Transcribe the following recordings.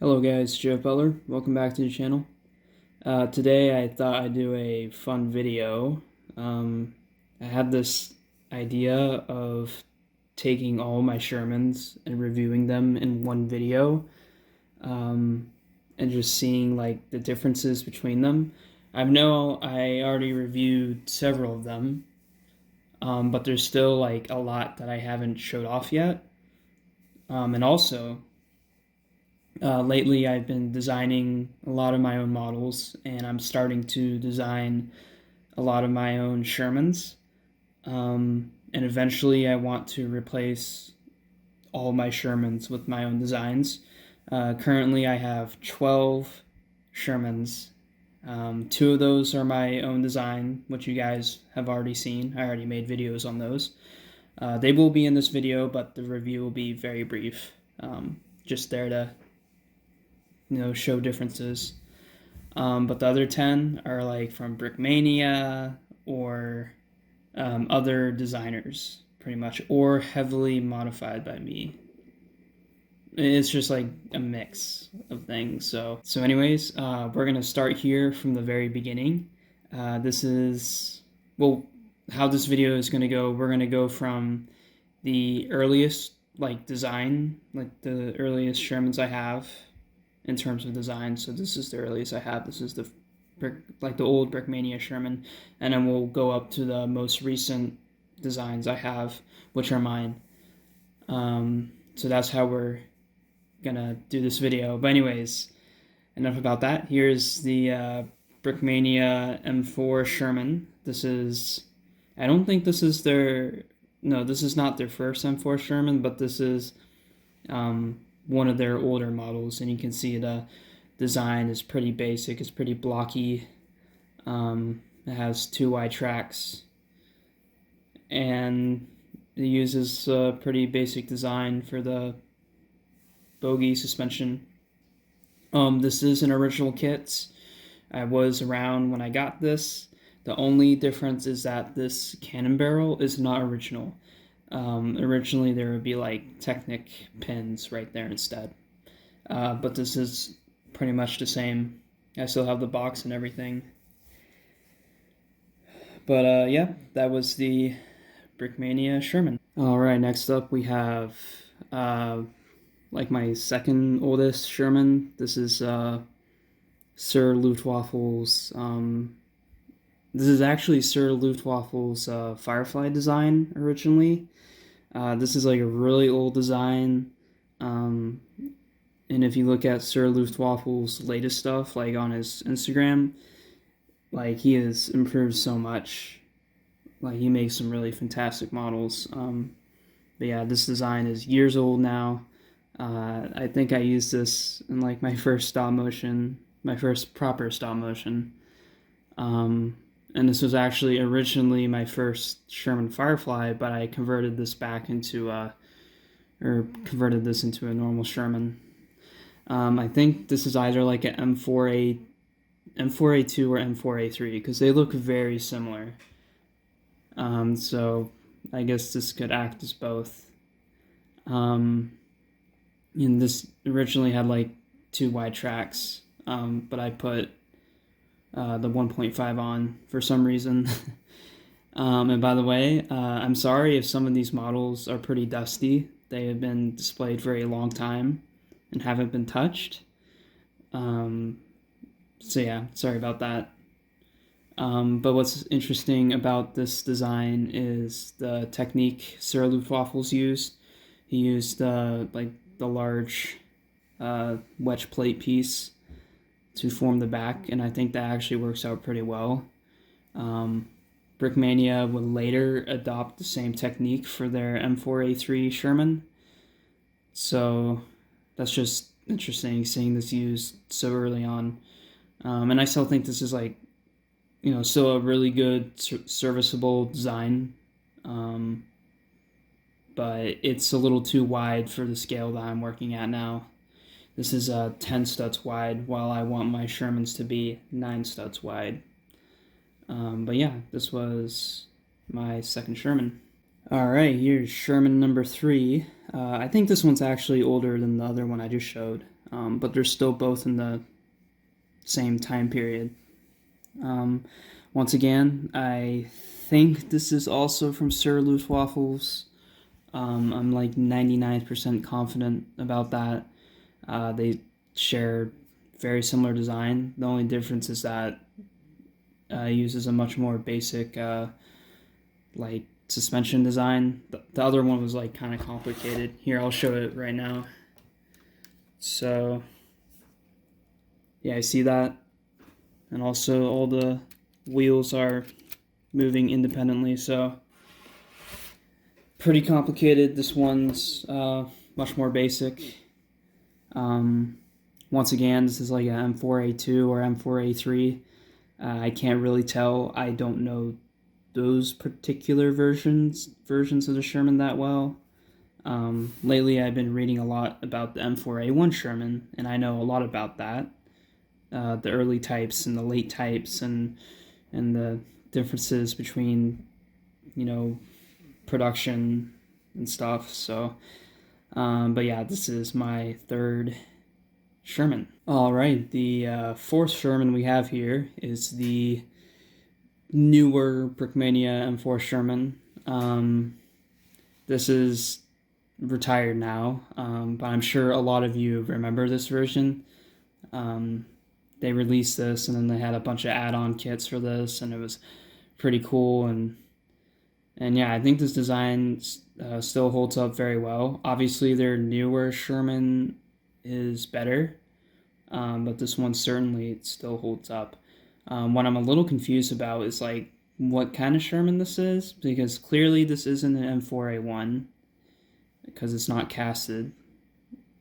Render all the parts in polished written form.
Hello guys, Joe Beller. Welcome back to the channel. Today I thought I'd do a fun video. I had this idea of taking all my Shermans and reviewing them in one video, and just seeing like the differences between them. I know I already reviewed several of them, but there's still like a lot that I haven't showed off yet. And also, lately, I've been designing a lot of my own models, and I'm starting to design a lot of my own Shermans. And eventually, I want to replace all my Shermans with my own designs. Currently, I have 12 Shermans. Two of those are my own design, which you guys have already seen. I already made videos on those. They will be in this video, but the review will be very brief. Just there to show differences. But the other 10 are like from Brickmania or other designers, pretty much, or heavily modified by me. It's just like a mix of things. So anyways, we're gonna start here from the very beginning. This is, well, how this video is gonna go. We're gonna go from the earliest design, like the earliest Shermans I have in terms of design. So this is the earliest I have. This is the old Brickmania Sherman, and then we'll go up to the most recent designs I have, which are mine. So that's how we're gonna do this video. But anyways, enough about that. Here's the Brickmania M4 Sherman. This is, I don't think this is their, no, this is not their first M4 Sherman, but this is one of their older models, and you can see the design is pretty basic. It's pretty blocky. It has 2 wide tracks, and it uses a pretty basic design for the bogie suspension. This is an original kit. I was around when I got this. The only difference is that this cannon barrel is not original. Originally there would be like Technic pins right there instead. But this is pretty much the same. I still have the box and everything. But yeah, that was the Brickmania Sherman. Alright, next up we have like my second oldest Sherman. This is Sir Luftwaffe's, this is actually Sir Luftwaffe's Firefly design originally. This is like a really old design, and if you look at Sir Luftwaffe's latest stuff, like on his Instagram, like he has improved so much. Like he makes some really fantastic models. But yeah, this design is years old now. I think I used this in like my first stop motion, my first proper stop motion. And this was actually originally my first Sherman Firefly, but I converted this back into converted this into a normal Sherman. I think this is either like an M4A2 or M4A3, because they look very similar. So I guess this could act as both. And this originally had like 2 wide tracks, but I put the 1.5 on for some reason. And by the way, I'm sorry if some of these models are pretty dusty. They have been displayed for a long time and haven't been touched. So yeah, sorry about that. But what's interesting about this design is the technique Sir Luftwaffe's used. He used the large wedge plate piece to form the back, and I think that actually works out pretty well. Brickmania would later adopt the same technique for their M4A3 Sherman, so that's just interesting seeing this used so early on. And I still think this is like, still a really good serviceable design, but it's a little too wide for the scale that I'm working at now. This is 10 studs wide, while I want my Shermans to be 9 studs wide. But yeah, this was my second Sherman. Alright, here's Sherman number 3. I think this one's actually older than the other one I just showed. but they're still both in the same time period. Once again, I think this is also from Sir Luftwaffles. I'm like 99% confident about that. They share very similar design. The only difference is that it uses a much more basic like suspension design. The other one was like kind of complicated. Here, I'll show it right now. So yeah, I see that. And also all the wheels are moving independently, so pretty complicated. This one's much more basic. Once again, this is like an M4A2 or M4A3. I can't really tell. I don't know those particular versions of the Sherman that well. Lately, I've been reading a lot about the M4A1 Sherman, and I know a lot about that. The early types and the late types, and the differences between, production and stuff. So, but yeah, this is my third Sherman. All right, the fourth Sherman we have here is the newer Brickmania M4 Sherman. This is retired now, but I'm sure a lot of you remember this version. They released this, and then they had a bunch of add-on kits for this, and it was pretty cool. And yeah, I think this design still holds up very well. Obviously, their newer Sherman is better, but this one certainly still holds up. What I'm a little confused about is like what kind of Sherman this is, because clearly this isn't an M4A1 because it's not casted.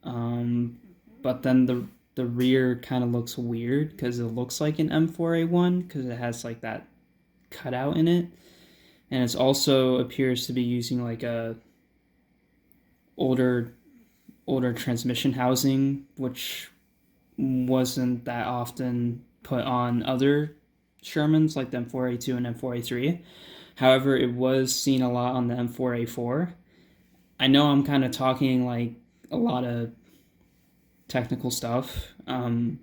But then the rear kind of looks weird because it looks like an M4A1 because it has like that cutout in it, and it also appears to be using like a older transmission housing, which wasn't that often put on other Shermans like the M4A2 and M4A3. However, it was seen a lot on the M4A4. I know I'm kind of talking like a lot of technical stuff,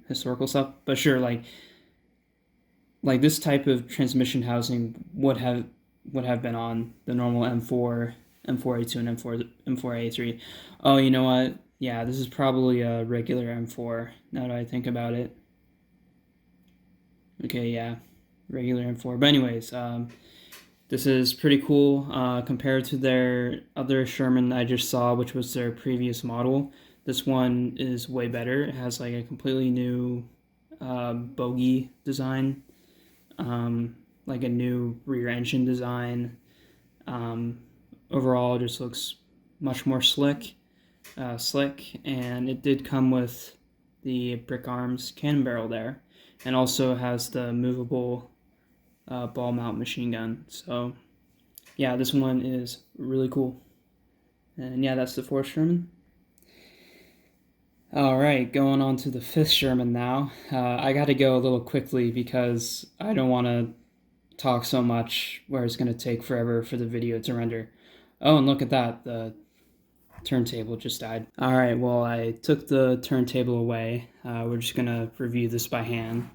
historical stuff, but sure, like this type of transmission housing would have been on the normal M4, M4A2, and M4A3. Oh, you know what? Yeah, this is probably a regular M4, now that I think about it. Okay, yeah, regular M4. But anyways, this is pretty cool compared to their other Sherman I just saw, which was their previous model. This one is way better. It has like a completely new bogie design, like a new rear engine design. Overall, it just looks much more slick, and it did come with the Brick Arms cannon barrel there, and also has the movable ball mount machine gun. So yeah, this one is really cool. And yeah, that's the fourth Sherman. Alright, going on to the fifth Sherman now. I gotta go a little quickly because I don't want to talk so much where it's going to take forever for the video to render. Oh, and look at that, the turntable just died. Alright, well, I took the turntable away. We're just going to review this by hand.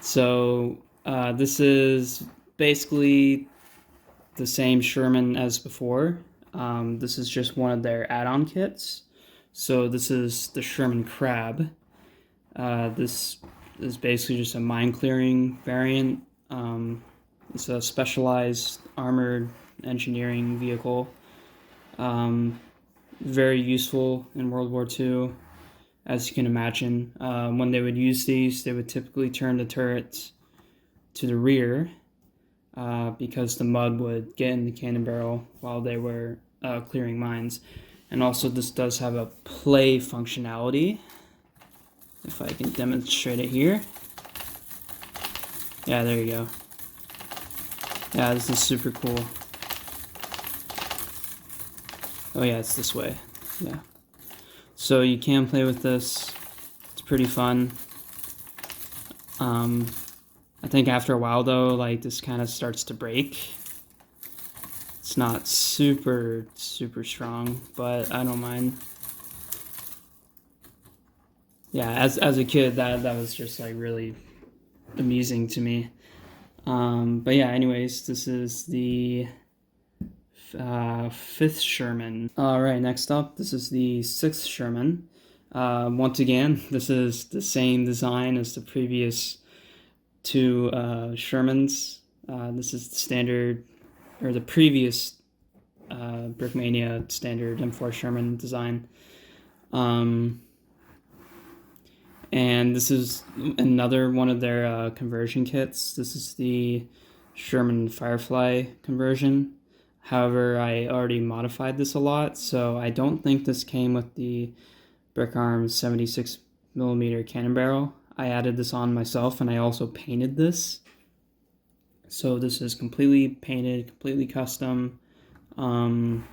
So, this is basically the same Sherman as before. This is just one of their add-on kits. So this is the Sherman Crab. This is basically just a mine clearing variant. It's a specialized armored engineering vehicle. Very useful in World War II, as you can imagine. When they would use these, they would typically turn the turrets to the rear because the mud would get in the cannon barrel while they were clearing mines. And also this does have a play functionality, if I can demonstrate it here. Yeah, there you go. Yeah, this is super cool. Oh yeah, it's this way. Yeah. So you can play with this. It's pretty fun. I think after a while though, like this kind of starts to break. It's not super strong, but I don't mind. yeah, as a kid, that was just like really amusing to me. But yeah, anyways, this is the fifth Sherman. All right, next up, this is the sixth Sherman. Once again, this is the same design as the previous two Shermans. This is the standard, or the previous Brickmania standard M4 Sherman design. And this is another one of their conversion kits. This is the Sherman Firefly conversion. However, I already modified this a lot, so I don't think this came with the Brick Arms 76mm cannon barrel. I added this on myself, and I also painted this. So this is completely painted, completely custom. I mean,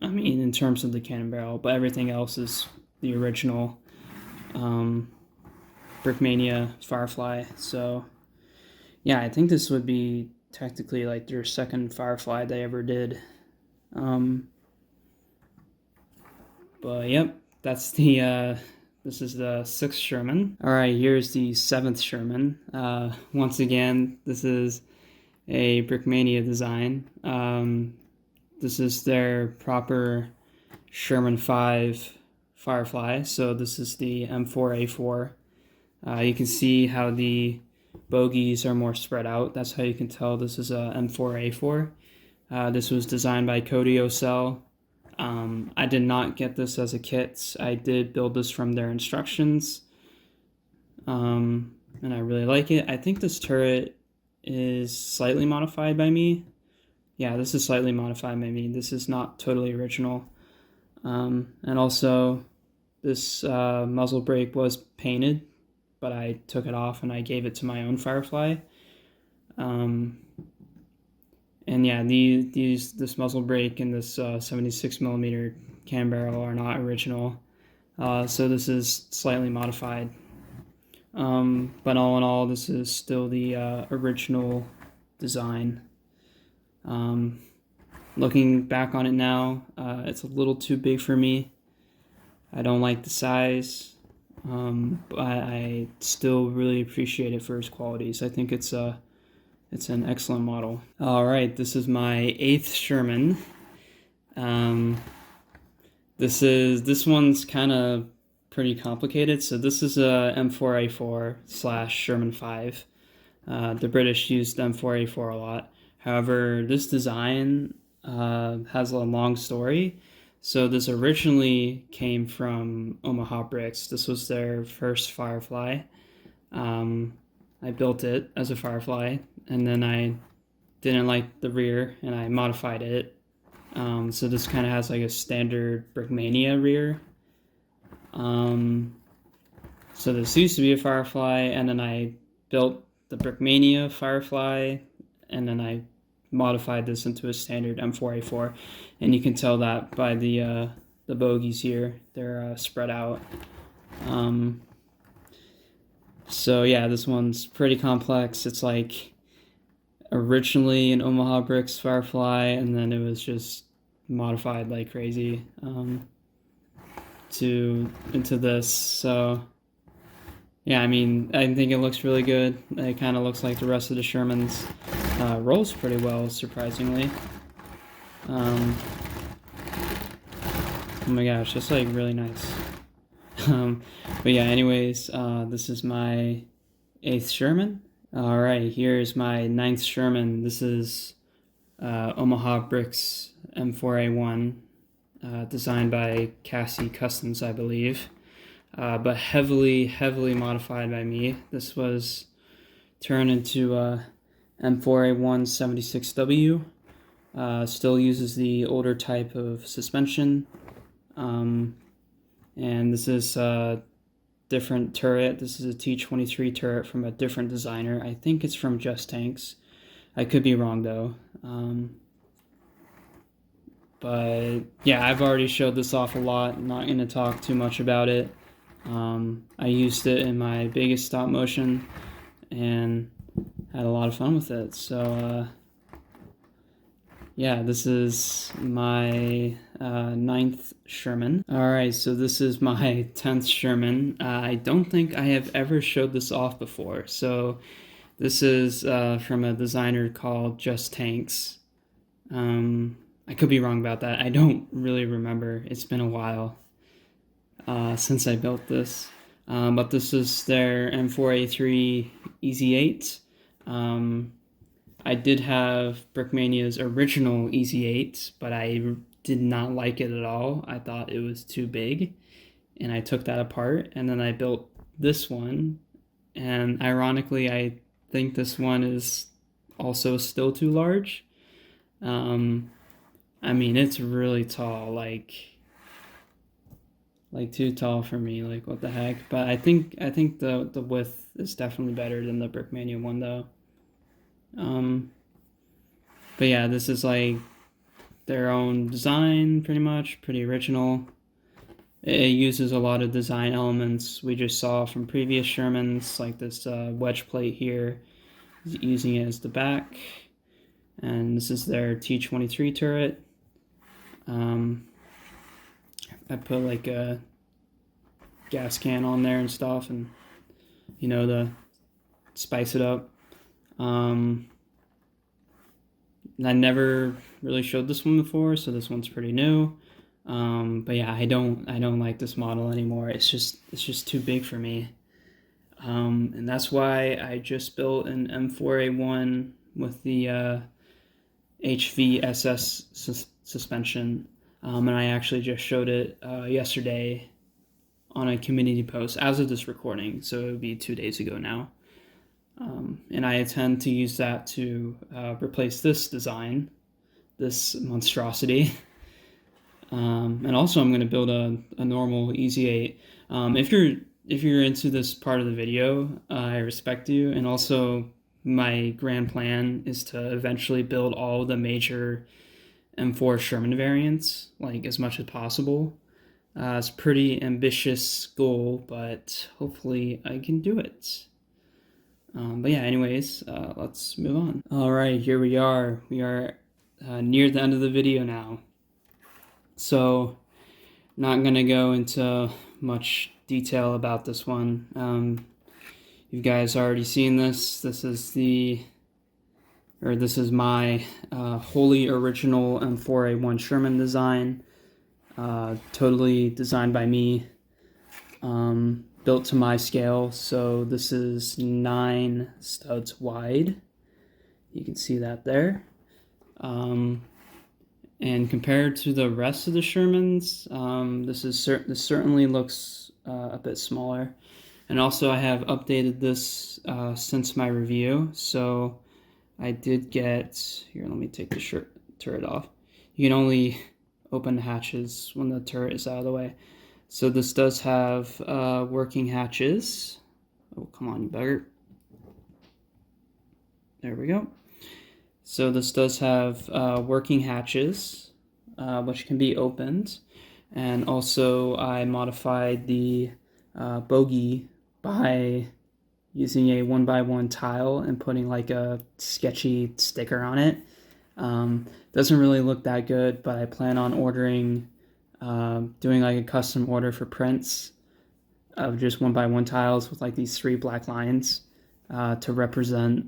in terms of the cannon barrel, but everything else is the original Brickmania Firefly. So yeah, I think this would be technically like their second Firefly they ever did. But yep, that's the this is the sixth Sherman. All right, here's the seventh Sherman. Once again, this is a Brickmania design. This is their proper Sherman 5 Firefly. So this is the M4A4. You can see how the bogies are more spread out. That's how you can tell this is a M4A4. This was designed by Cody Ocell. I did not get this as a kit. I did build this from their instructions. And I really like it. I think this turret is slightly modified by me. Yeah, this is slightly modified by me. This is not totally original. And also, this muzzle brake was painted, but I took it off and I gave it to my own Firefly. And yeah, this muzzle brake and this 76mm cannon barrel are not original. So this is slightly modified. But all in all, this is still the original design. Looking back on it now, it's a little too big for me. I don't like the size, but I still really appreciate it for its qualities. I think it's an excellent model. All right, this is my eighth Sherman. This one's kind of pretty complicated. So this is a M4A4 / Sherman 5. The British used M4A4 a lot. However, this design has a long story. So this originally came from Omaha Bricks. This was their first Firefly. I built it as a Firefly, and then I didn't like the rear, and I modified it. So this kind of has like a standard Brickmania rear. So this used to be a Firefly, and then I built the Brickmania Firefly, and then I modified this into a standard M4A4, and you can tell that by the bogies here. They're spread out. So yeah, this one's pretty complex. It's like originally an Omaha Bricks Firefly, and then it was just modified like crazy into this. So yeah, I mean, I think it looks really good. It kind of looks like the rest of the Shermans. Rolls pretty well, surprisingly. Oh my gosh, that's like really nice. But yeah, anyways, this is my eighth Sherman. All right, here's my ninth Sherman. This is Omaha Bricks M4A1, designed by Cassie Customs, I believe, but heavily modified by me. This was turned into M4A1 76W. Still uses the older type of suspension. And this is a different turret. This is a T23 turret from a different designer. I think it's from Just Tanks. I could be wrong though. But yeah, I've already showed this off a lot. I'm not going to talk too much about it. I used it in my biggest stop motion and had a lot of fun with it. So yeah, this is my 9th Sherman. All right, so this is my 10th Sherman. I don't think I have ever showed this off before. So this is from a designer called Just Tanks. I could be wrong about that. I don't really remember. It's been a while since I built this. But this is their M4A3 Easy 8. I did have Brickmania's original Easy 8, but I did not like it at all. I thought it was too big, and I took that apart, and then I built this one, and ironically, I think this one is also still too large. I mean, it's really tall, like too tall for me. Like, what the heck? But I think the width is definitely better than the Brickmania one, though. But yeah, this is like their own design, pretty much, pretty original. It uses a lot of design elements we just saw from previous Shermans, like this wedge plate here, using it as the back. And this is their T-23 turret. I put like a gas can on there and stuff, and to spice it up. I never really showed this one before, so this one's pretty new. But yeah, I don't like this model anymore. It's just too big for me. And that's why I just built an M4A1 with the HVSS suspension. And I actually just showed it yesterday on a community post as of this recording, so it would be 2 days ago now. And I intend to use that to replace this design, this monstrosity. And also I'm going to build a normal Easy 8. If you're into this part of the video, I respect you. And also my grand plan is to eventually build all the major M4 Sherman variants, like as much as possible. It's a pretty ambitious goal, but hopefully I can do it. But yeah, anyways, let's move on. All right, here we are. We are near the end of the video now. So, not gonna go into much detail about this one. You guys already seen this. This is my wholly original M4A1 Sherman design. Totally designed by me. Built to my scale, so this is 9 studs wide. You can see that there. And compared to the rest of the Shermans, this certainly looks a bit smaller. And also, I have updated this since my review. So I did get here. Let me take the turret off. You can only open the hatches when the turret is out of the way. So this does have working hatches. Oh, come on, you bugger. There we go. So this does have working hatches, which can be opened. And also I modified the bogey by using a 1x1 tile and putting like a sketchy sticker on it. Doesn't really look that good, but I plan on ordering doing like a custom order for prints of just 1x1 tiles with like these 3 black lines to represent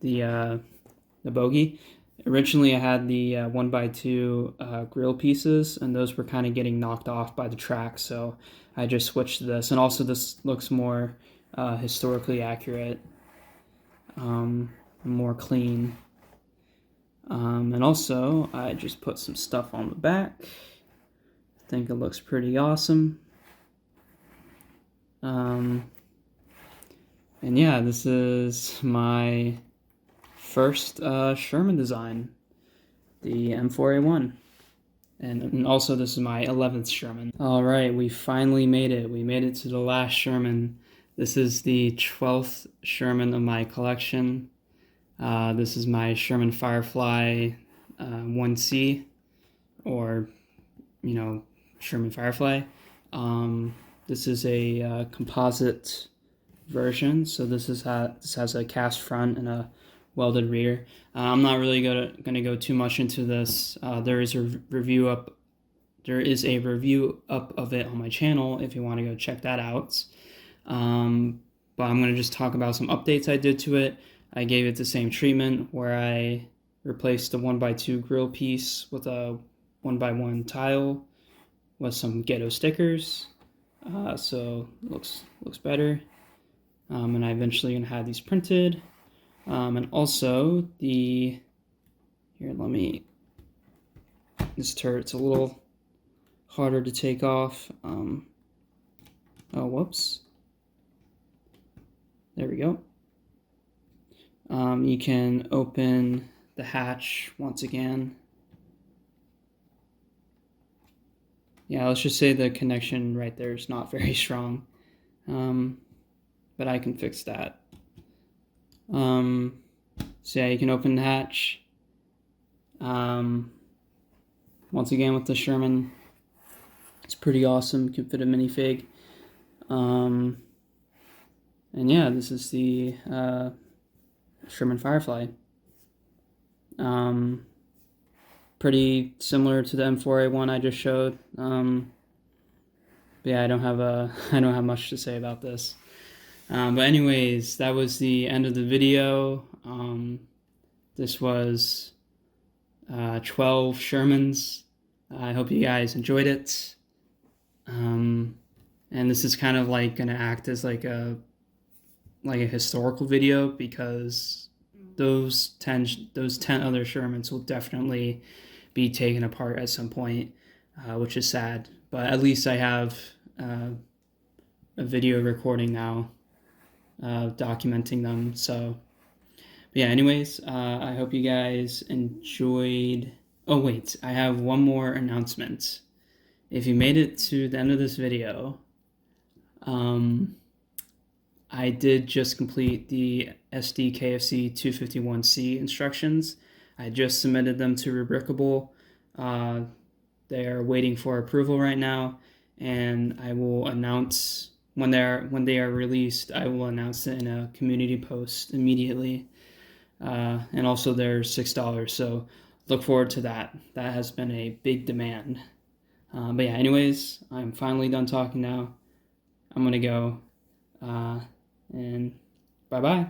the bogey. Originally I had the 1x2 grill pieces, and those were kind of getting knocked off by the track, so I just switched to this. And also this looks more historically accurate, more clean. And also I just put some stuff on the back. I think it looks pretty awesome. And yeah, this is my first Sherman design, the M4A1. And also this is my 11th Sherman. All right, we finally made it. We made it to the last Sherman. This is the 12th Sherman of my collection. This is my Sherman Firefly 1C, or, Sherman Firefly. This is a composite version, so this has a cast front and a welded rear. I'm not really gonna go too much into this. There is a review up. There is a review up of it on my channel if you want to go check that out. But I'm gonna just talk about some updates I did to it. I gave it the same treatment where I replaced the 1x2 grill piece with a 1x1 tile with some ghetto stickers. So looks better. And I eventually gonna have these printed. And also here, this turret's a little harder to take off. Oh, whoops. There we go. You can open the hatch once again. Yeah, let's just say the connection right there is not very strong. But I can fix that. So yeah, you can open the hatch. Once again with the Sherman, it's pretty awesome. You can fit a minifig. And yeah, this is the Sherman Firefly. Pretty similar to the M4A1 I just showed. But yeah, I don't have much to say about this. But anyways, that was the end of the video. This was 12 Shermans. I hope you guys enjoyed it. And this is kind of like gonna act as like a historical video, because those 10 other Shermans will definitely be taken apart at some point, which is sad. But at least I have a video recording now documenting them. So yeah, anyways, I hope you guys enjoyed. Oh wait, I have one more announcement. If you made it to the end of this video, I did just complete the SDKFC 251C instructions. I just submitted them to Rubricable. They are waiting for approval right now, and I will announce when they are released. I will announce it in a community post immediately. And also they're $6, so look forward to that. That has been a big demand. But yeah, anyways, I'm finally done talking now. I'm gonna go. And bye-bye.